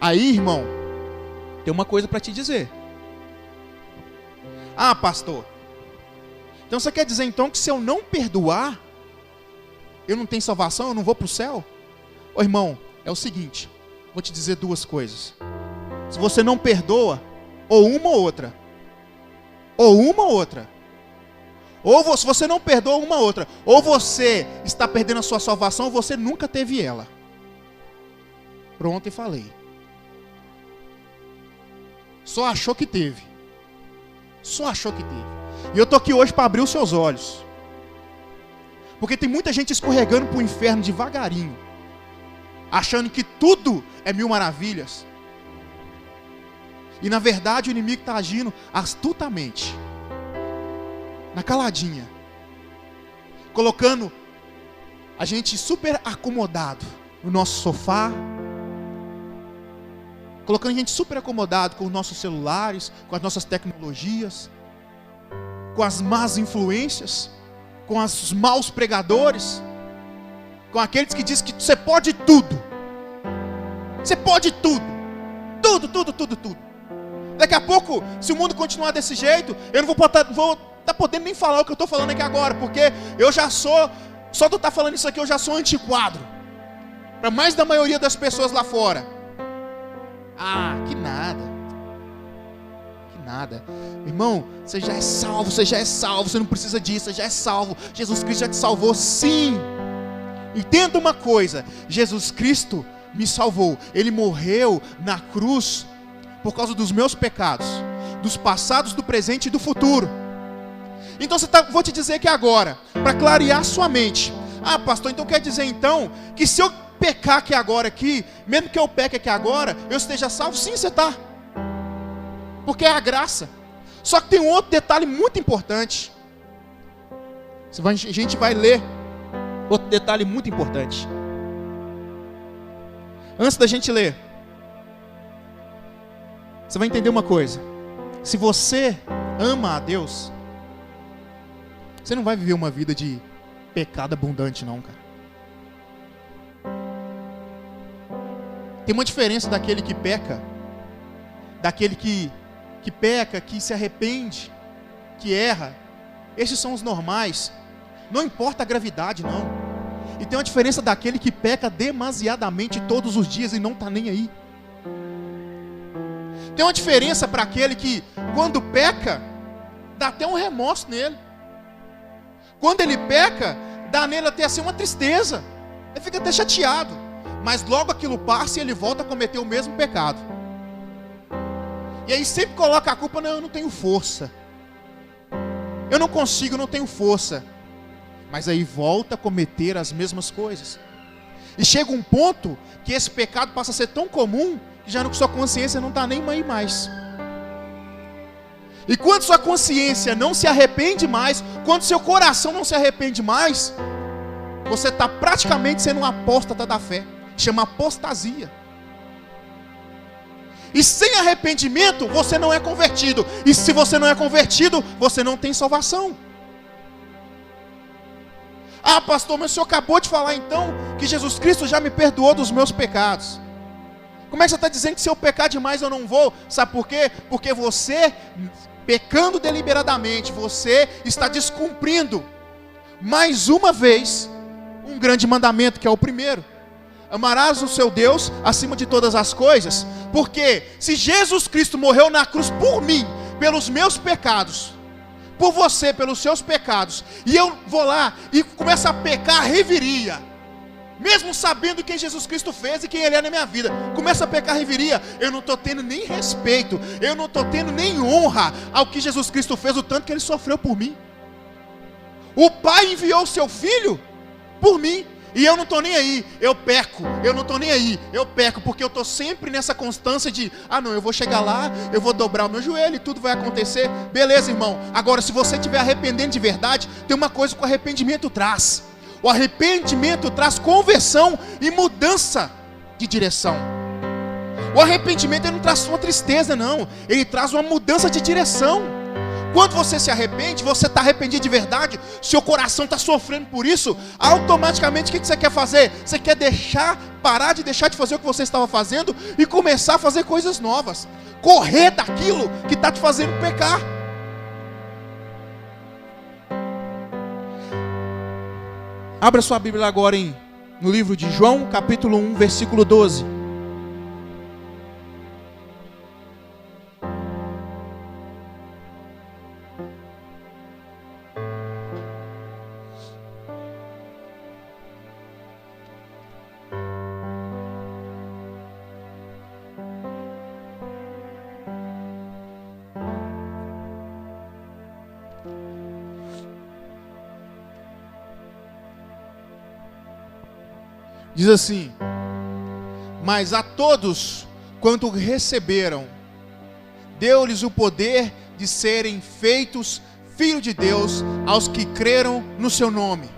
Aí, irmão, tem uma coisa para te dizer. Ah, pastor, então você quer dizer então que se eu não perdoar, eu não tenho salvação, eu não vou para o céu? Ô irmão, é o seguinte, vou te dizer duas coisas. Se você não perdoa, ou uma ou outra. Ou uma ou outra. Ou se você não perdoa, uma ou outra. Ou você está perdendo a sua salvação, ou você nunca teve ela. Pronto, e falei. Só achou que teve. Só achou que teve. E eu estou aqui hoje para abrir os seus olhos. Porque tem muita gente escorregando para o inferno devagarinho. Achando que tudo é mil maravilhas. E na verdade o inimigo está agindo astutamente. Na caladinha. Colocando a gente super acomodado no nosso sofá. Colocando a gente super acomodado com os nossos celulares, com as nossas tecnologias, com as más influências, com os maus pregadores, com aqueles que dizem que você pode tudo. Você pode tudo. Tudo. Daqui a pouco, se o mundo continuar desse jeito, eu não vou estar podendo nem falar o que eu estou falando aqui agora, porque eu já sou, só de eu estar falando isso aqui, eu já sou antiquado. Para mais da maioria das pessoas lá fora. Ah, que nada. Que nada. Irmão, você já é salvo, você não precisa disso, você já é salvo. Jesus Cristo já te salvou, sim. Entenda uma coisa, Jesus Cristo me salvou. Ele morreu na cruz por causa dos meus pecados, dos passados, do presente e do futuro. Então vou te dizer que agora, para clarear sua mente. Ah, pastor, então quer dizer então que se eu pecar aqui agora, mesmo que eu peque aqui agora, eu esteja salvo? Sim, você está. Porque é a graça. Só que tem um outro detalhe muito importante. A gente vai ler outro detalhe muito importante. Antes da gente ler, você vai entender uma coisa. Se você ama a Deus, você não vai viver uma vida de pecado abundante não, cara. Tem uma diferença daquele que peca, daquele que peca, que se arrepende, que erra. Esses são os normais. Não importa a gravidade, não. E tem uma diferença daquele que peca demasiadamente todos os dias e não está nem aí. Tem uma diferença para aquele que, quando peca, dá até um remorso nele. Quando ele peca, dá nele até assim uma tristeza. Ele fica até chateado. Mas logo aquilo passa e ele volta a cometer o mesmo pecado. E aí sempre coloca a culpa, não, eu não tenho força. Eu não consigo, eu não tenho força. Mas aí volta a cometer as mesmas coisas. E chega um ponto que esse pecado passa a ser tão comum que já sua consciência não está nem aí mais. E quando sua consciência não se arrepende mais, quando seu coração não se arrepende mais, você está praticamente sendo um apóstata da fé. Chama apostasia. E sem arrependimento você não é convertido. E se você não é convertido, você não tem salvação. Ah, pastor, mas o senhor acabou de falar então que Jesus Cristo já me perdoou dos meus pecados. Como é que você está dizendo que se eu pecar demais eu não vou? Sabe por quê? Porque você, pecando deliberadamente, você está descumprindo mais uma vez um grande mandamento, que é o primeiro. Amarás o seu Deus acima de todas as coisas. Porque se Jesus Cristo morreu na cruz por mim, pelos meus pecados, por você, pelos seus pecados, e eu vou lá e começo a pecar, reviria, mesmo sabendo quem Jesus Cristo fez e quem Ele é na minha vida, começa a pecar, reviria, eu não estou tendo nem respeito, eu não estou tendo nem honra ao que Jesus Cristo fez, o tanto que Ele sofreu por mim. O Pai enviou o seu Filho por mim. E eu não estou nem aí, eu peco, eu não estou nem aí, eu peco, porque eu estou sempre nessa constância de, não, eu vou chegar lá, eu vou dobrar o meu joelho e tudo vai acontecer, beleza, irmão. Agora, se você estiver arrependendo de verdade, tem uma coisa que o arrependimento traz. O arrependimento traz conversão e mudança de direção. O arrependimento ele não traz uma tristeza, não, ele traz uma mudança de direção. Quando você se arrepende, você está arrependido de verdade, seu coração está sofrendo por isso, automaticamente o que você quer fazer? Você quer parar de fazer o que você estava fazendo e começar a fazer coisas novas, correr daquilo que está te fazendo pecar. Abra sua Bíblia agora no livro de João, capítulo 1, versículo 12. Diz assim: mas a todos quanto receberam, deu-lhes o poder de serem feitos filhos de Deus, aos que creram no seu nome,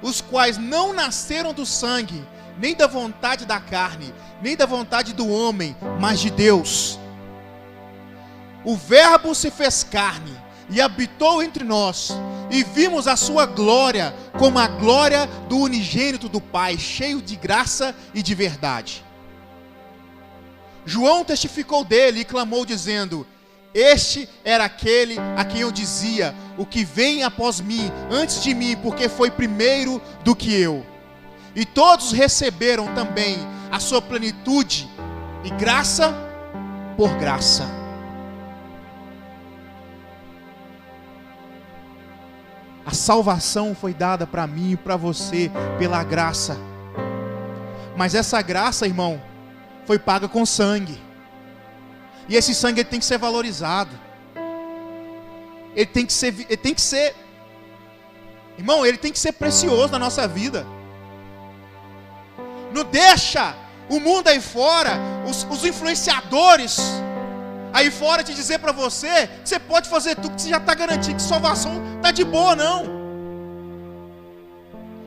os quais não nasceram do sangue, nem da vontade da carne, nem da vontade do homem, mas de Deus. O Verbo se fez carne e habitou entre nós, e vimos a sua glória, como a glória do unigênito do Pai, cheio de graça e de verdade. João testificou dele e clamou dizendo: este era aquele a quem eu dizia, o que vem após mim, antes de mim, porque foi primeiro do que eu. E todos receberam também a sua plenitude, e graça por graça. A salvação foi dada para mim e para você pela graça. Mas essa graça, irmão, foi paga com sangue. E esse sangue ele tem que ser valorizado. Ele tem que ser, irmão, ele tem que ser precioso na nossa vida. Não deixa o mundo aí fora, os influenciadores aí fora te dizer para você que você pode fazer tudo, que você já está garantido, que salvação está de boa, não.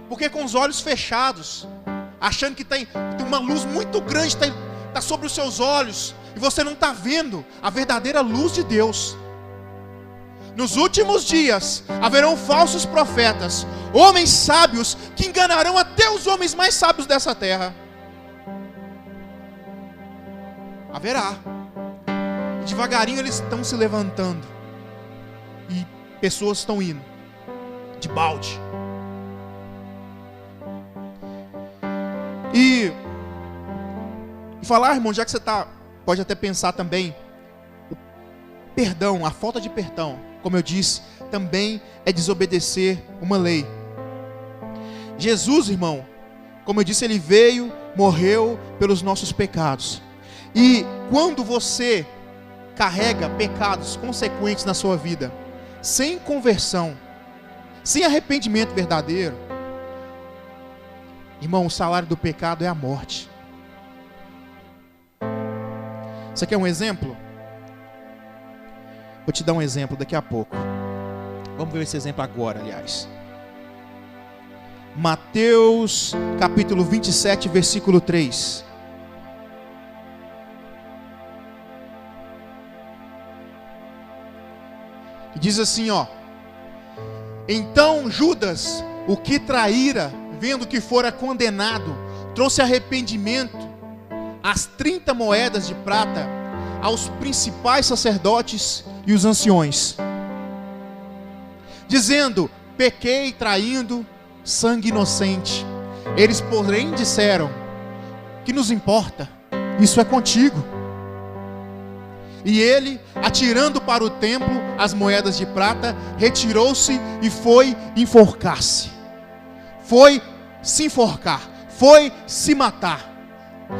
Porque com os olhos fechados, achando que tem uma luz muito grande, está sobre os seus olhos, e você não está vendo a verdadeira luz de Deus. Nos últimos dias haverão falsos profetas, homens sábios que enganarão até os homens mais sábios dessa terra. Haverá. Devagarinho eles estão se levantando, e pessoas estão indo de balde. E falar, irmão, já que você pode até pensar também, o perdão, a falta de perdão, como eu disse, também é desobedecer uma lei. Jesus, irmão, como eu disse, ele veio, morreu pelos nossos pecados. E quando você carrega pecados consequentes na sua vida, sem conversão, sem arrependimento verdadeiro, irmão, o salário do pecado é a morte. Você quer um exemplo? Vou te dar um exemplo daqui a pouco. Vamos ver esse exemplo agora, aliás. Mateus capítulo 27, versículo 3. E diz assim, ó: então Judas, o que traíra, vendo que fora condenado, trouxe arrependimento, as 30 moedas de prata, aos principais sacerdotes e os anciões, dizendo: pequei traindo sangue inocente. Eles, porém, disseram: que nos importa? Isso é contigo. E ele, atirando para o templo as moedas de prata, retirou-se e foi enforcar-se. Foi se enforcar, foi se matar.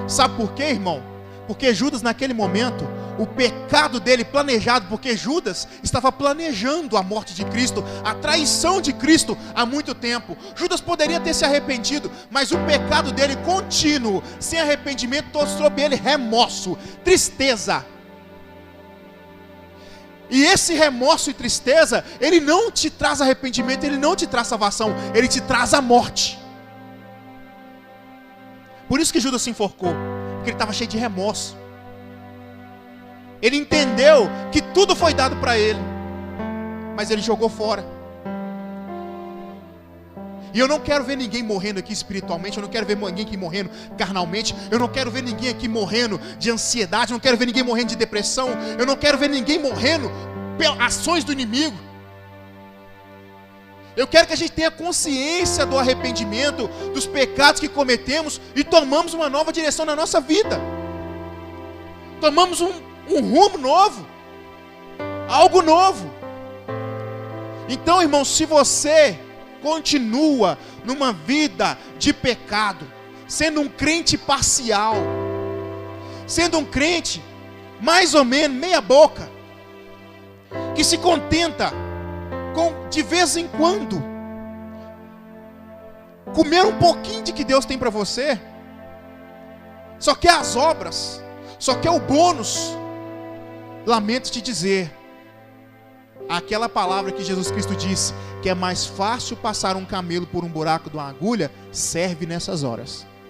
Sabe por quê, irmão? Porque Judas, naquele momento, o pecado dele planejado, porque Judas estava planejando a morte de Cristo, a traição de Cristo há muito tempo. Judas poderia ter se arrependido, mas o pecado dele contínuo, sem arrependimento, trouxe sobre ele remorso, tristeza. E esse remorso e tristeza, ele não te traz arrependimento, ele não te traz salvação, ele te traz a morte. Por isso que Judas se enforcou, porque ele estava cheio de remorso. Ele entendeu que tudo foi dado para ele, mas ele jogou fora. E eu não quero ver ninguém morrendo aqui espiritualmente, eu não quero ver ninguém aqui morrendo carnalmente, eu não quero ver ninguém aqui morrendo de ansiedade, eu não quero ver ninguém morrendo de depressão, eu não quero ver ninguém morrendo pelas ações do inimigo. Eu quero que a gente tenha consciência do arrependimento, dos pecados que cometemos e tomamos uma nova direção na nossa vida. Tomamos um rumo novo, algo novo. Então, irmão, se você continua numa vida de pecado, sendo um crente parcial, sendo um crente mais ou menos meia boca, que se contenta com de vez em quando comer um pouquinho de que Deus tem para você, só quer as obras, só quer o bônus, lamento te dizer, aquela palavra que Jesus Cristo disse, que é mais fácil passar um camelo por um buraco de uma agulha, serve nessas horas.